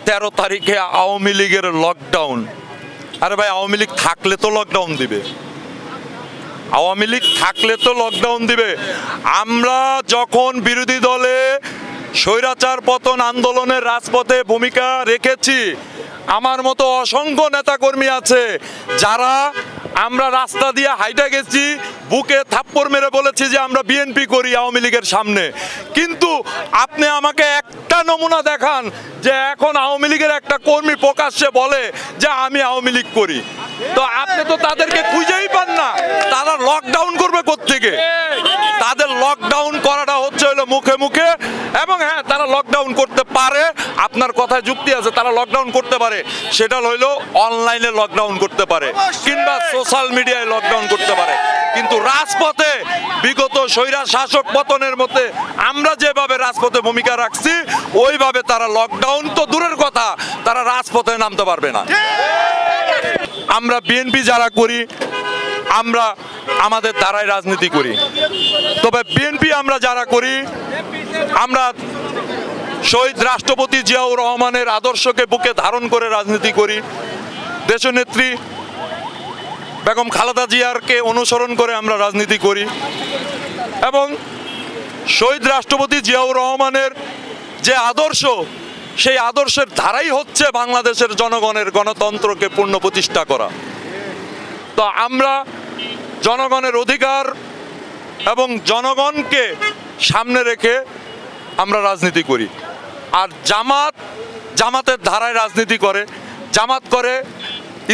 13 তারিখে আওয়ামী লীগের লকডাউন। আরে ভাই, আওয়ামী লীগ থাকলে তো লকডাউন দিবে, আওয়ামী লীগ থাকলে তো লকডাউন দিবে। আমরা যখন বিরোধী দলে স্বৈরাচার পতন আন্দোলনের রাজপথে ভূমিকা রেখেছি, আমার মতো অসংখ্য নেতাকর্মী আছে যারা আমরা রাস্তা দিয়ে হাইটা গেছি, বুকে থাপ্পড় মেরে বলেছি যে আমরা বিএনপি করি আওয়ামী লীগের সামনে। কিন্তু আপনি আমাকে একটা নমুনা দেখান যে এখন আওয়ামী লীগের একটা কর্মী প্রকাশ্যে বলে যে আমি আওয়ামী লীগ করি। তো আপনি তো তাদেরকে খুঁজেই পান না। তারা লকডাউন করবে কোত্থেকে? তাদের লকডাউন করাটা হচ্ছে হলো মুখে মুখে। এবং হ্যাঁ, তারা লকডাউন করতে পারে, আপনার কথায় যুক্তি আছে, তারা লকডাউন করতে পারে। সেটা হইলো অনলাইনে লকডাউন করতে পারে কিংবা সোশ্যাল মিডিয়ায় লকডাউন করতে পারে। কিন্তু রাজপথে বিগত স্বৈরা শাসক পতনের মধ্যে আমরা যেভাবে রাজপথে ভূমিকা রাখছি, ওইভাবে তারা লকডাউন তো দূরের কথা, তারা রাজপথে নামতে পারবে না। আমরা বিএনপি যারা করি, আমরা আমাদের দ্বারাই রাজনীতি করি। তবে বিএনপি আমরা যারা করি, আমরা শহীদ রাষ্ট্রপতি জিয়াউর রহমানের আদর্শকে বুকে ধারণ করে রাজনীতি করি। দেশনেত্রী বেগম খালেদা জিয়ারকে অনুসরণ করে আমরা রাজনীতি করি। এবং শহীদ রাষ্ট্রপতি জিয়াউর রহমানের যে আদর্শ, সেই আদর্শের ধারাই হচ্ছে বাংলাদেশের জনগণের গণতন্ত্রকে পূর্ণ প্রতিষ্ঠা করা। তো আমরা জনগণের অধিকার এবং জনগণকে সামনে রেখে আমরা রাজনীতি করি। আর জামাতের ধারায় রাজনীতি করে, জামাত করে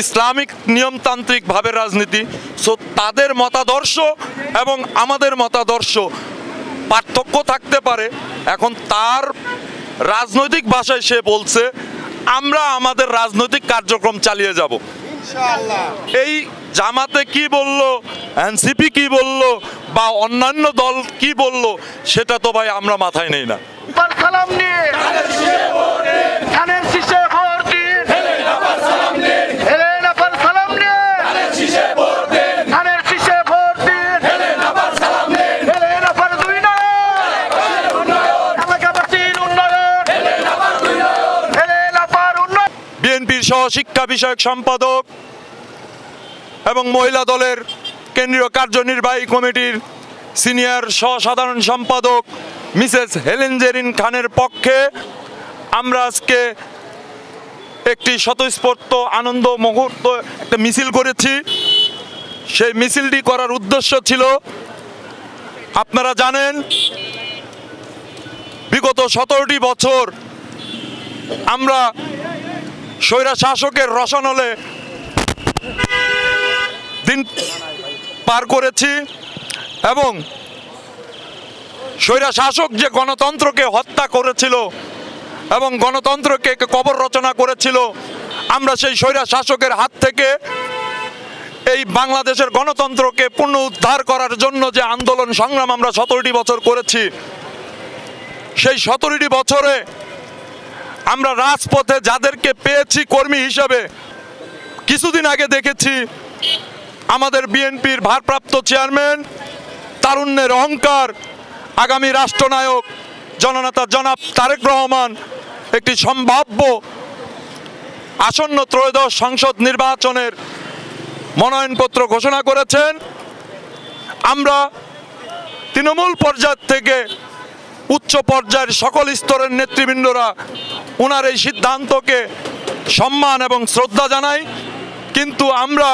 ইসলামিক নিয়মতান্ত্রিকভাবে রাজনীতি। সো তাদের মতাদর্শ এবং আমাদের মতাদর্শ পার্থক্য থাকতে পারে। এখন তার রাজনৈতিক ভাষায় সে বলছে আমরা আমাদের রাজনৈতিক কার্যক্রম চালিয়ে যাব। এই জামাতে কি বলল, এনসিপি কি বলল, বা অন্যান্য দল কি বলল, সেটা তো ভাই আমরা মাথায় নেই না। বিএনপির সহ শিক্ষা বিষয়ক সম্পাদক এবং মহিলা দলের কেন্দ্রীয় কার্যনির্বাহী কমিটির সিনিয়র সহ সাধারণ সম্পাদক মিসেস হেলেন জেরিন খানের পক্ষে আমরা আজকে একটি স্বতঃস্ফূর্ত আনন্দ মুহূর্ত একটা মিছিল করেছি। সেই মিছিলটি করার উদ্দেশ্য ছিল, আপনারা জানেন বিগত 17টি বছর আমরা স্বৈরা শাসকের রসানলে দিন পার করেছি এবং স্বৈরা শাসক যে গণতন্ত্রকে হত্যা করেছিল এবং গণতন্ত্রকে কবর রচনা করেছিল, আমরা সেই স্বৈরা শাসকের হাত থেকে এই বাংলাদেশের গণতন্ত্রকে পুনরুদ্ধার করার জন্য যে আন্দোলন সংগ্রাম আমরা 17টি বছর করেছি, সেই 17টি বছরে আমরা রাজপথে যাদেরকে পেয়েছি কর্মী হিসাবে, কিছুদিন আগে দেখেছি আমাদের বিএনপির ভারপ্রাপ্ত চেয়ারম্যান, তারুণ্যের অহংকার, আগামী রাষ্ট্রনায়ক জননেতা জনাব তারেক রহমান একটি সম্ভাব্য আসন্ন ত্রয়োদশ সংসদ নির্বাচনের মনোনয়নপত্র ঘোষণা করেছেন। আমরা তৃণমূল পর্যায় থেকে উচ্চ পর্যায়ের সকল স্তরের নেতৃবৃন্দরা ওনার এই সিদ্ধান্তকে সম্মান এবং শ্রদ্ধা জানাই। কিন্তু আমরা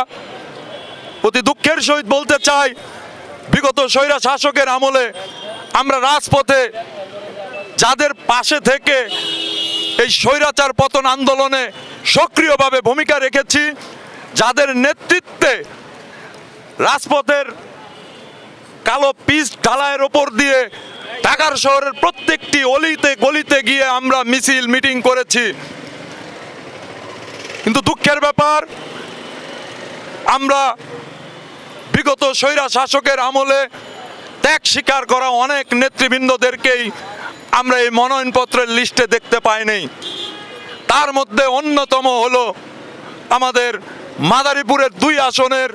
অতি দুঃখের সহিত বলতে চাই, বিগত স্বৈরা শাসকের আমলে আমরা রাজপথে যাদের পাশে থেকে এই স্বৈরাচার পতন আন্দোলনে সক্রিয়ভাবে ভূমিকা রেখেছি, যাদের নেতৃত্বে রাজপথের কালো পিচ ঢালাইয়ের ওপর দিয়ে ঢাকার শহরের প্রত্যেকটি অলিতে গলিতে গিয়ে আমরা মিছিল মিটিং করেছি। কিন্তু দুঃখের ব্যাপার, আমরা বিগত স্বৈরা শাসকের আমলে ত্যাগ স্বীকার করা অনেক নেতৃবৃন্দদেরকেই আমরা এই মনোনয়নপত্রের লিস্টে দেখতে পাইনি। তার মধ্যে অন্যতম হলো আমাদের মাদারীপুরের 2 আসনের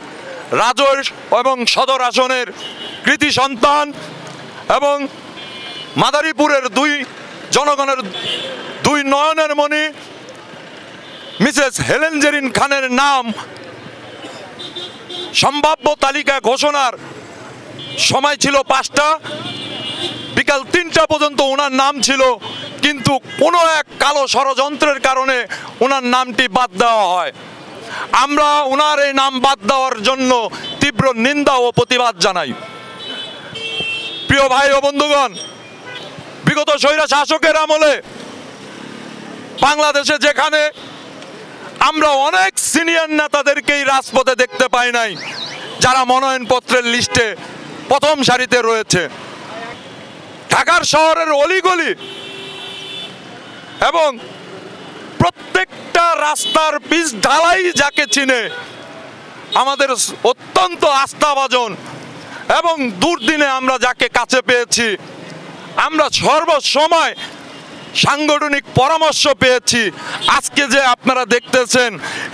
রাজৈর এবং সদর আসনের কৃতি সন্তান এবং মাদারীপুরের 2 জনগণের 2 নয়নের মণি মিসেস হেলেন জেরিন খানের নাম সম্ভাব্য তালিকা ঘোষণার সময় ছিল 5টা, বিকাল 3টা পর্যন্ত ওনার নাম ছিল, কিন্তু কোনো এক কালো ষড়যন্ত্রের কারণে ওনার নামটি বাদ দেওয়া হয়। আমরা ওনার এই নাম বাদ দেওয়ার জন্য তীব্র নিন্দা ও প্রতিবাদ জানাই। প্রিয় ভাই ও বন্ধুগণ, বিগত স্বৈরা শাসকের আমলে বাংলাদেশে যেখানে আমরা অনেক সিনিয়র নেতাদেরকেই রাজপথে দেখতে পাই নাই, যারা মনোনয়নপত্রের লিস্টে প্রথম সারিতে রয়েছে, ঢাকার শহরের অলিগলি এবং প্রত্যেকটা রাস্তার পিচ ঢালাই যাকে চিনে, আমাদের অত্যন্ত আস্থাভাজন এবং দুর্দিনে আমরা যাকে কাছে পেয়েছি, আমরা সর্বসময় সাংগঠনিক পরামর্শ পেয়েছি। আজকে যে আপনারা দেখতেছেন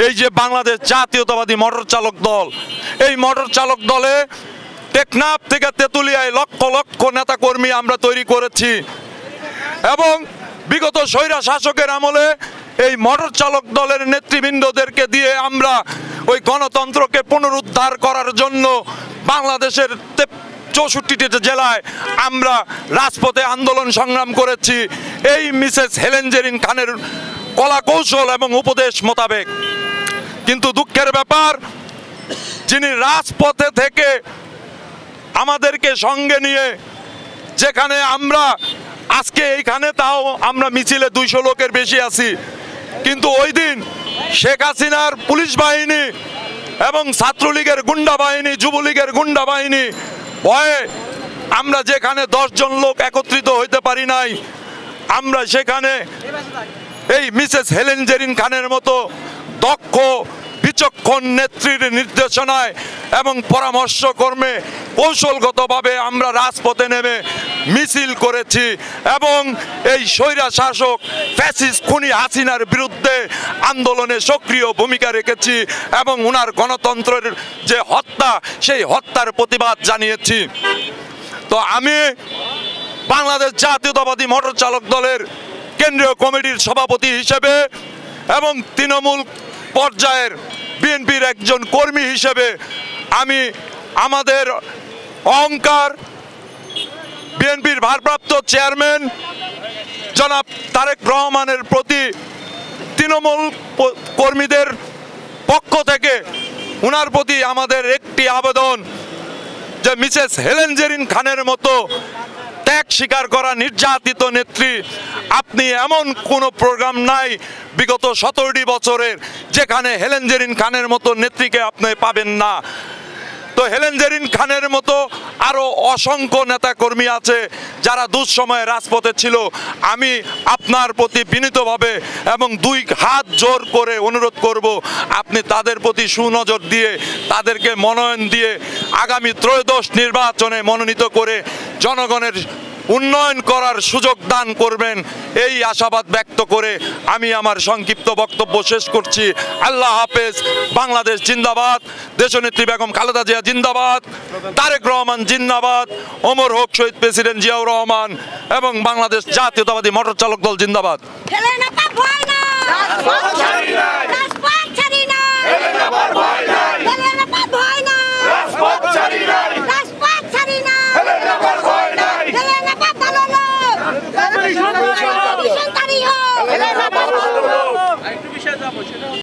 এই যে বাংলাদেশ জাতীয়তাবাদী মোটর চালক দল, এই মোটর চালক দলে টেকনাফ থেকে তেঁতুলিয়ায় লক্ষ লক্ষ নেতাকর্মী আমরা তৈরি করেছি এবং বিগত স্বৈরা শাসকের আমলে এই মোটর চালক দলের নেতৃবৃন্দদেরকে দিয়ে আমরা ওই গণতন্ত্রকে পুনরুদ্ধার করার জন্য বাংলাদেশের 64টি জেলায় আমরা রাজপথে আন্দোলন সংগ্রাম করেছি এই মিসেস হেলেন জেরিন খানের কলা কৌশল এবং উপদেশ মোতাবেক। কিন্তু দুঃখের ব্যাপার, যিনি রাজপথে থেকে আমাদেরকে সঙ্গে নিয়ে, যেখানে আমরা আজকে এইখানে তাও আমরা মিছিলে 200 লোকের বেশি আছি, কিন্তু ওই দিন শেখ হাসিনার পুলিশ বাহিনী এবং ছাত্রলীগের গুন্ডা বাহিনী, যুবলীগের গুন্ডা বাহিনী ভয়ে আমরা যেখানে 10 জন লোক একত্রিত হইতে পারি নাই, আমরা সেখানে এই মিসেস হেলেন জেরিন খানের মতো দক্ষ বিচক্ষণ নেত্রীর নির্দেশনায় এবং পরামর্শ কর্মে কৌশলগতভাবে আমরা রাজপথে নেমে মিছিল করেছি এবং এই স্বৈরা শাসক ফ্যাসিস্ট খুনি হাসিনার বিরুদ্ধে আন্দোলনে সক্রিয় ভূমিকা রেখেছি এবং ওনার গণতন্ত্রের যে হত্যা, সেই হত্যার প্রতিবাদ জানিয়েছি। তো আমি বাংলাদেশ জাতীয়তাবাদী মোটর চালক দলের কেন্দ্রীয় কমিটির সভাপতি হিসেবে এবং তৃণমূল পর্যায়ের বিএনপির একজন কর্মী হিসেবে আমি আমাদের অহংকার বিএনপির ভারপ্রাপ্ত চেয়ারম্যান জনাব তারেক রহমানের প্রতি তৃণমূল কর্মীদের পক্ষ থেকে ওনার প্রতি আমাদের একটি আবেদন যে মিসেস হেলেন জেরিন খানের মতো ত্যাগ স্বীকার করা নির্যাতিত নেত্রী, আপনি এমন কোনো প্রোগ্রাম নাই বিগত 17টি বছরের যেখানে হেলেন জেরিন খানের মতো নেত্রীকে আপনি পাবেন না। তো হেলেন জেরিন খানের মতো আরো অসংখ্য নেতাকর্মী আছে যারা দুঃসময়ে রাজপথে ছিল। আমি আপনার প্রতি বিনীতভাবে এবং 2 হাত জোর করে অনুরোধ করব, আপনি তাদের প্রতি সুনজর দিয়ে তাদেরকে মনোনয়ন দিয়ে আগামী ত্রয়োদশ নির্বাচনে মনোনীত করে জনগণের উন্নয়ন করার সুযোগ দান করবেন, এই আশাবাদ ব্যক্ত করে আমি আমার সংক্ষিপ্ত বক্তব্য শেষ করছি। আল্লাহ হাফেজ। বাংলাদেশ জিন্দাবাদ, দেশনেত্রী বেগম খালেদা জিয়া জিন্দাবাদ, তারেক রহমান জিন্দাবাদ, ওমর হক শহীদ প্রেসিডেন্ট জিয়াউর রহমান এবং বাংলাদেশ জাতীয়তাবাদী মোটর চালক দল জিন্দাবাদ।